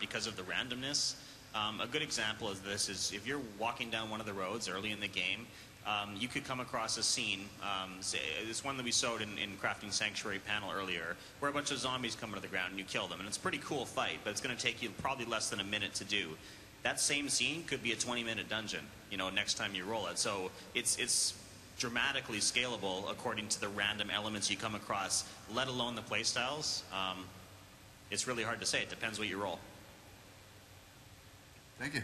because of the randomness. A good example of this is if you're walking down one of the roads early in the game, you could come across a scene. It's one that we showed in Crafting Sanctuary panel earlier, where a bunch of zombies come to the ground and you kill them. And it's a pretty cool fight, but it's going to take you probably less than a minute to do. That same scene could be a 20-minute dungeon, next time you roll it. So it's dramatically scalable according to the random elements you come across, let alone the playstyles. It's really hard to say. It depends what you roll. Thank you.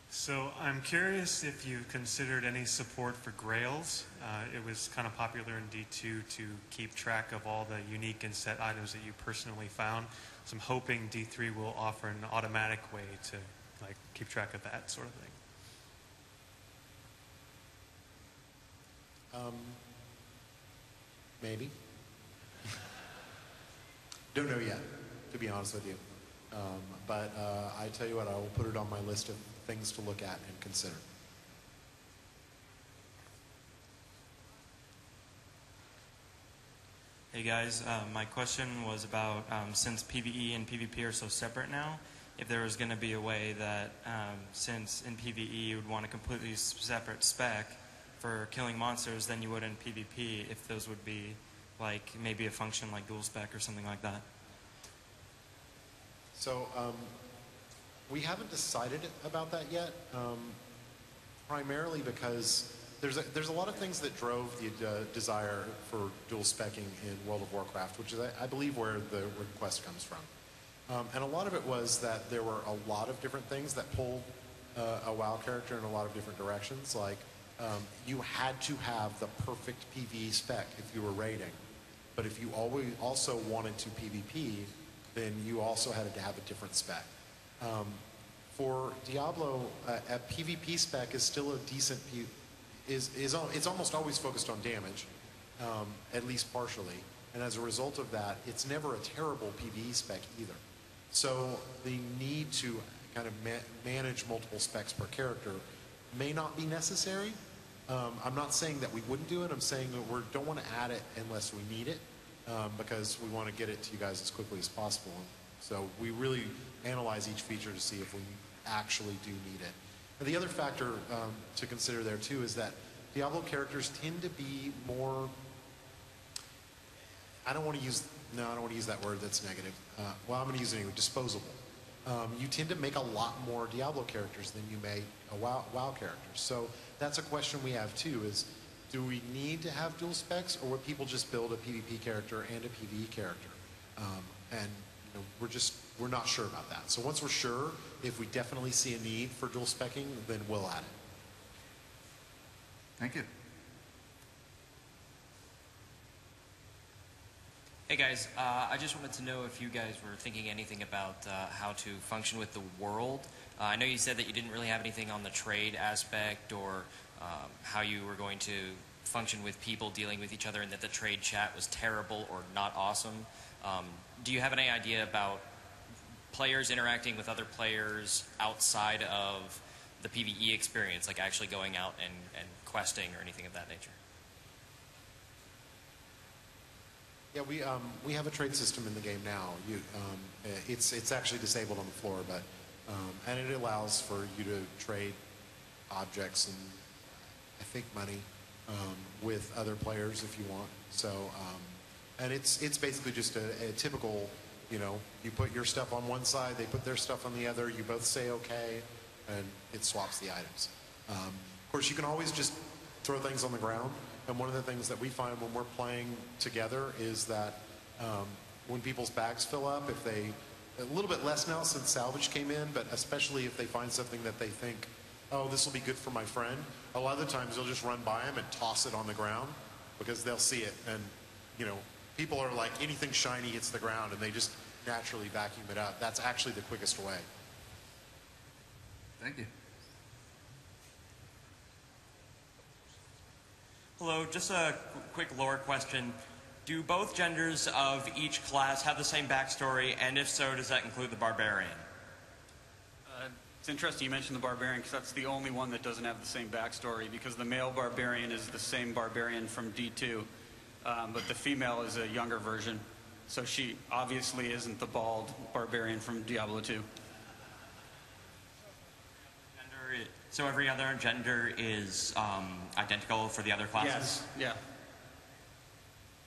So I'm curious if you considered any support for Grails. It was kind of popular in D2 to keep track of all the unique and set items that you personally found. So I'm hoping D3 will offer an automatic way to keep track of that sort of thing. Maybe. Don't know yet, to be honest with you. But I tell you what, I will put it on my list of things to look at and consider. Hey guys, my question was about since PvE and PvP are so separate now, if there was going to be a way that since in PvE you would want a completely separate spec for killing monsters than you would in PvP, if those would be maybe a function like dual spec or something like that. So we haven't decided about that yet, primarily because there's a lot of things that drove the desire for dual specking in World of Warcraft, which is, I believe, where the request comes from. And a lot of it was that there were a lot of different things that pulled a WoW character in a lot of different directions. Like, you had to have the perfect PvE spec if you were raiding. But if you also wanted to PvP, then you also had to have a different spec. For Diablo, a PvP spec is still a decent... It's almost always focused on damage, at least partially. And as a result of that, it's never a terrible PvE spec either. So the need to kind of manage multiple specs per character may not be necessary. I'm not saying that we wouldn't do it. I'm saying that we don't want to add it unless we need it, because we want to get it to you guys as quickly as possible. So we really analyze each feature to see if we actually do need it. And the other factor to consider there too is that Diablo characters tend to be more, I don't want to use that word, that's negative. Well, I'm going to use it anyway, disposable. You tend to make a lot more Diablo characters than you make a WoW characters. So that's a question we have too, is do we need to have dual specs, or would people just build a PvP character and a PvE character? And we're not sure about that. So once we're sure, if we definitely see a need for dual specking, then we'll add it. Thank you. Hey guys, I just wanted to know if you guys were thinking anything about how to function with the world. I know you said that you didn't really have anything on the trade aspect, or how you were going to function with people dealing with each other, and that the trade chat was terrible or not awesome. Do you have any idea about players interacting with other players outside of the PvE experience, like actually going out and questing or anything of that nature? Yeah, we have a trade system in the game now. It's actually disabled on the floor, but and it allows for you to trade objects and I think money with other players if you want. So and it's basically just a typical, you put your stuff on one side, they put their stuff on the other, you both say okay, and it swaps the items. Of course, you can always just throw things on the ground. And one of the things that we find when we're playing together is that when people's bags fill up, a little bit less now since salvage came in, but especially if they find something that they think, oh, this will be good for my friend, a lot of the times they'll just run by them and toss it on the ground because they'll see it. And, people are like, anything shiny hits the ground, and they just naturally vacuum it up. That's actually the quickest way. Thank you. Hello, just a quick lore question. Do both genders of each class have the same backstory, and if so, does that include the barbarian? It's interesting you mentioned the barbarian, because that's the only one that doesn't have the same backstory, because the male barbarian is the same barbarian from D2, but the female is a younger version. So she obviously isn't the bald barbarian from Diablo 2. So every other gender is identical for the other classes? Yes, yeah.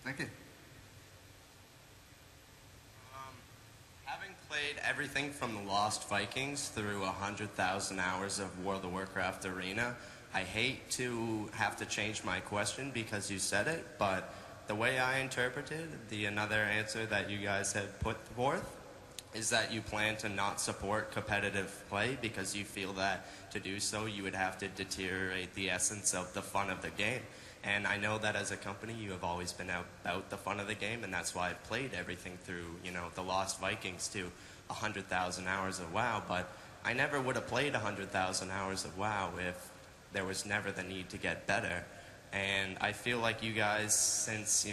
Thank you. Having played everything from the Lost Vikings through 100,000 hours of World of Warcraft Arena, I hate to have to change my question because you said it, but the way I interpreted another answer that you guys had put forth is that you plan to not support competitive play because you feel that to do so you would have to deteriorate the essence of the fun of the game. And I know that as a company you have always been about the fun of the game, and that's why I've played everything through, the Lost Vikings to 100,000 hours of WoW, but I never would have played 100,000 hours of WoW if there was never the need to get better. And I feel like you guys, since,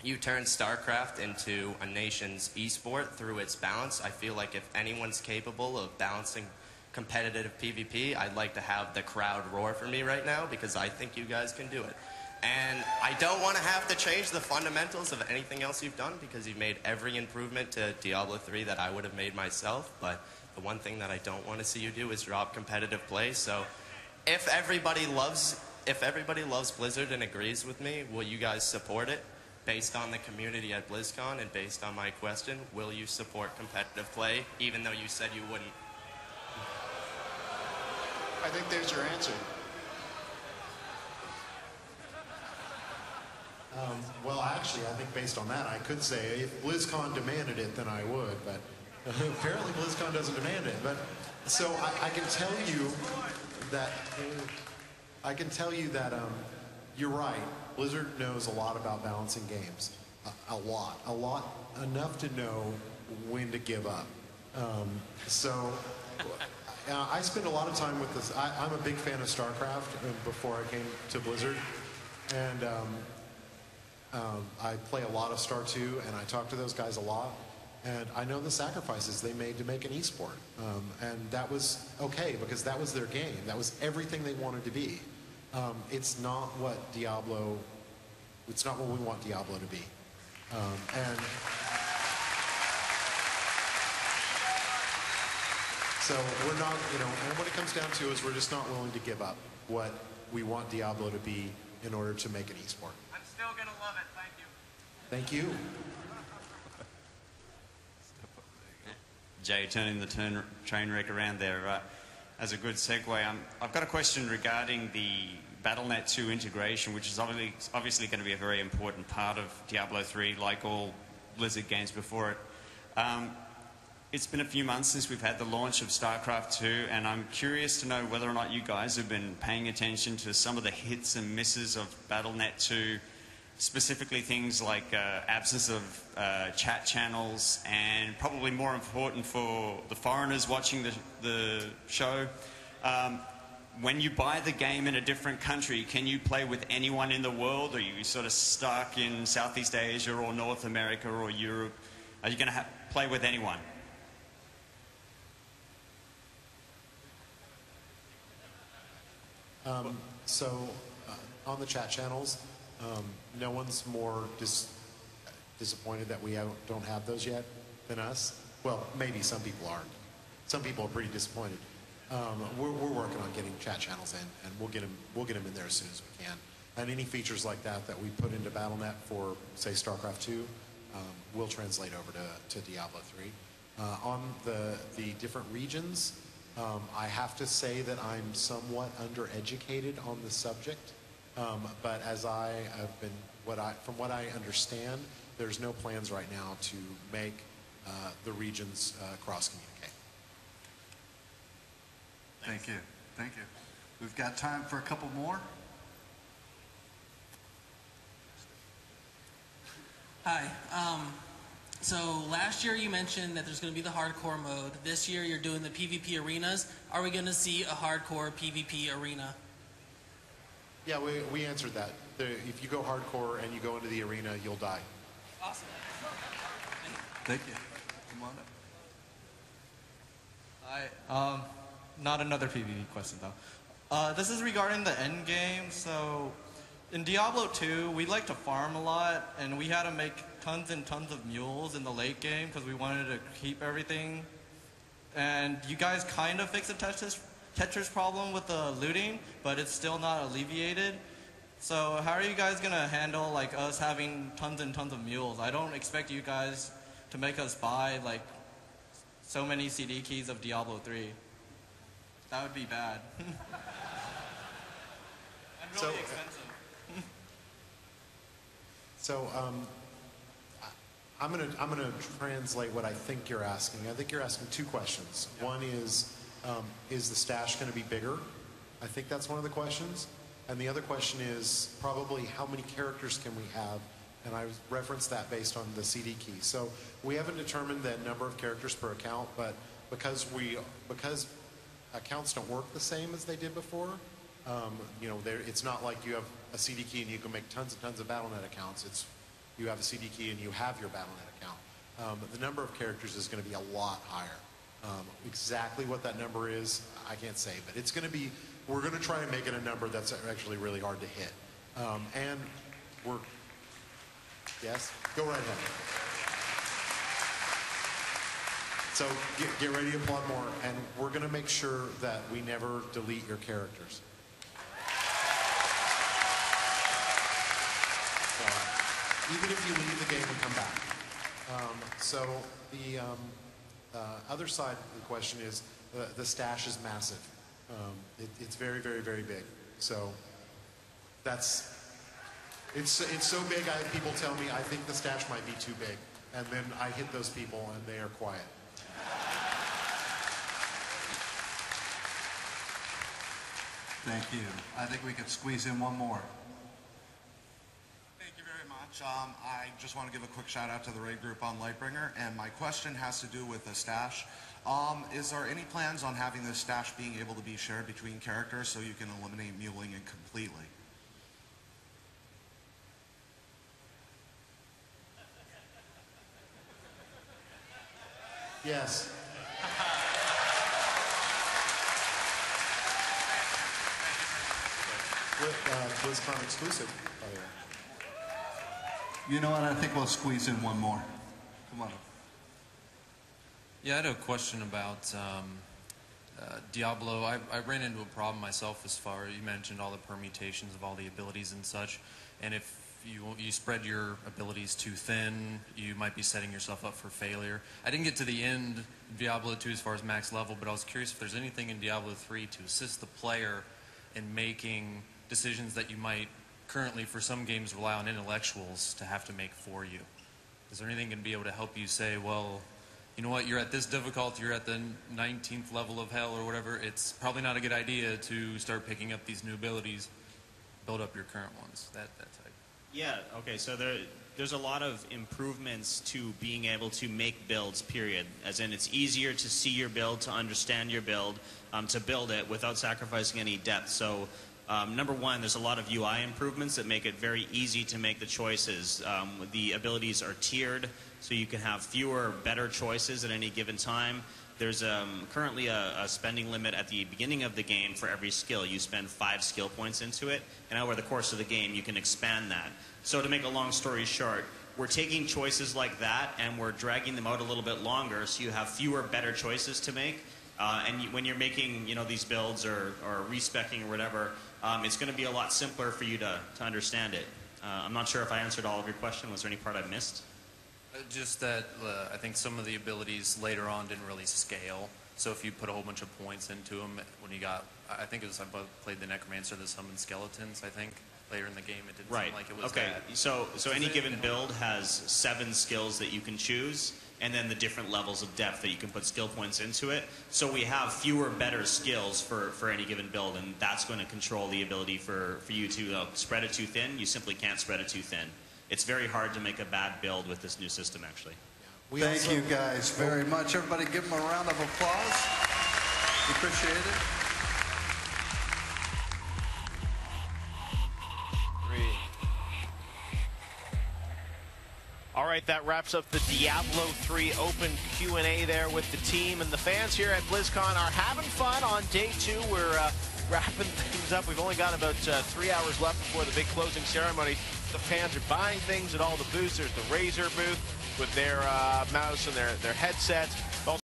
you turned StarCraft into a nation's esport through its balance, I feel like if anyone's capable of balancing competitive PvP, I'd like to have the crowd roar for me right now because I think you guys can do it. And I don't want to have to change the fundamentals of anything else you've done because you've made every improvement to Diablo 3 that I would have made myself, but the one thing that I don't want to see you do is drop competitive play. So if everybody loves Blizzard and agrees with me, will you guys support it? Based on the community at BlizzCon and based on my question, will you support competitive play, even though you said you wouldn't? I think there's your answer. Well, actually, I think based on that, I could say if BlizzCon demanded it, then I would. But apparently, BlizzCon doesn't demand it. But so I can tell you that you're right. Blizzard knows a lot about balancing games. A lot, enough to know when to give up. I spend a lot of time with this. I'm a big fan of StarCraft before I came to Blizzard, and I play a lot of Star 2, and I talk to those guys a lot, and I know the sacrifices they made to make an esport, and that was okay because that was their game. That was everything they wanted to be. It's not what we want Diablo to be. And so we're not, and what it comes down to is we're just not willing to give up what we want Diablo to be in order to make an esport. I'm still going to love it. Thank you. Thank you. Jay, turning the train wreck around there. As a good segue, I've got a question regarding the Battle.net 2 integration, which is obviously going to be a very important part of Diablo 3, like all Blizzard games before it. It's been a few months since we've had the launch of StarCraft 2, and I'm curious to know whether or not you guys have been paying attention to some of the hits and misses of Battle.net 2, specifically things like absence of chat channels, and probably more important for the foreigners watching the show, when you buy the game in a different country, can you play with anyone in the world? Or are you sort of stuck in Southeast Asia or North America or Europe? Are you going to play with anyone? On the chat channels, no one's more disappointed that we don't have those yet than us. Well, maybe some people aren't. Some people are pretty disappointed. We're working on getting chat channels in, and we'll get them in there as soon as we can. And any features like that we put into Battle.net for, say, StarCraft 2, we'll translate over to Diablo 3. On the different regions, I have to say that I'm somewhat undereducated on the subject, but as I have been, from what I understand, there's no plans right now to make the regions cross-communicate. Thank you. Thank you. We've got time for a couple more. Hi. So last year you mentioned that there's going to be the hardcore mode. This year you're doing the PvP arenas. Are we going to see a hardcore PvP arena? Yeah, we answered that. If you go hardcore and you go into the arena, you'll die. Awesome. Thank you. Come on up. Hi. Not another PvP question though. This is regarding the end game. So, in Diablo 2, we like to farm a lot, and we had to make tons and tons of mules in the late game because we wanted to keep everything. And you guys kind of fixed the Tetris problem with the looting, but it's still not alleviated. So how are you guys going to handle like us having tons and tons of mules? I don't expect you guys to make us buy like so many CD keys of Diablo 3. That would be bad. And really expensive. So I'm gonna translate what I think you're asking. I think you're asking two questions. One is the stash going to be bigger? I think that's one of the questions. And the other question is probably how many characters can we have? And I referenced that based on the CD key. So we haven't determined the number of characters per account, but because accounts don't work the same as they did before, it's not like you have a CD key and you can make tons and tons of Battle.net accounts. It's you have a CD key and you have your Battle.net account. The number of characters is going to be a lot higher. Exactly what that number is, I can't say, but it's going to be. We're going to try and make it a number that's actually really hard to hit. And we're. Yes, go right ahead. So get ready to applaud more, and we're going to make sure that we never delete your characters. So, even if you leave the game and come back. So the other side of the question is the stash is massive. It's very, very, very big. So it's so big. People tell me I think the stash might be too big, and then I hit those people and they are quiet. Thank you. I think we could squeeze in one more. Thank you very much. I just want to give a quick shout out to the raid group on Lightbringer, and my question has to do with the stash. Is there any plans on having this stash being able to be shared between characters so you can eliminate muling it completely? Yes. Blizzcon exclusive, by the way. You know what? I think we'll squeeze in one more. Come on. Yeah, I had a question about Diablo. I ran into a problem myself as far as you mentioned all the permutations of all the abilities and such. And if you spread your abilities too thin, you might be setting yourself up for failure. I didn't get to the end of Diablo 2 as far as max level, but I was curious if there's anything in Diablo 3 to assist the player in making decisions that you might currently, for some games, rely on intellectuals to have to make for you. Is there anything going to be able to help you say, well, you know what, you're at this difficulty, you're at the 19th level of hell or whatever, it's probably not a good idea to start picking up these new abilities, build up your current ones, that type. Yeah, okay, so there's a lot of improvements to being able to make builds, period. As in, it's easier to see your build, to understand your build, to build it without sacrificing any depth. So, number one, there's a lot of UI improvements that make it very easy to make the choices. The abilities are tiered, so you can have fewer, better choices at any given time. There's currently a spending limit at the beginning of the game for every skill. You spend 5 skill points into it, and over the course of the game, you can expand that. So to make a long story short, we're taking choices like that, and we're dragging them out a little bit longer, so you have fewer, better choices to make. When you're making, these builds or respecking or whatever, it's going to be a lot simpler for you to understand it. I'm not sure if I answered all of your question. Was there any part I missed? Just that I think some of the abilities later on didn't really scale. So if you put a whole bunch of points into them, when you got, I think it was, I played the Necromancer that summoned skeletons, I think. Later in the game, it didn't seem like it was okay. that. So any given build has 7 skills that you can choose, and then the different levels of depth that you can put skill points into it. So we have fewer, better skills for any given build, and that's going to control the ability for you to spread it too thin. You simply can't spread it too thin. It's very hard to make a bad build with this new system, actually. Thank you guys very much. Everybody give them a round of applause. We appreciate it. All right, that wraps up the Diablo 3 open Q&A there with the team, and the fans here at BlizzCon are having fun on day 2. We're wrapping things up. We've only got about 3 hours left before the big closing ceremony. The fans are buying things at all the booths. There's the Razer booth with their mouse and their headset. Also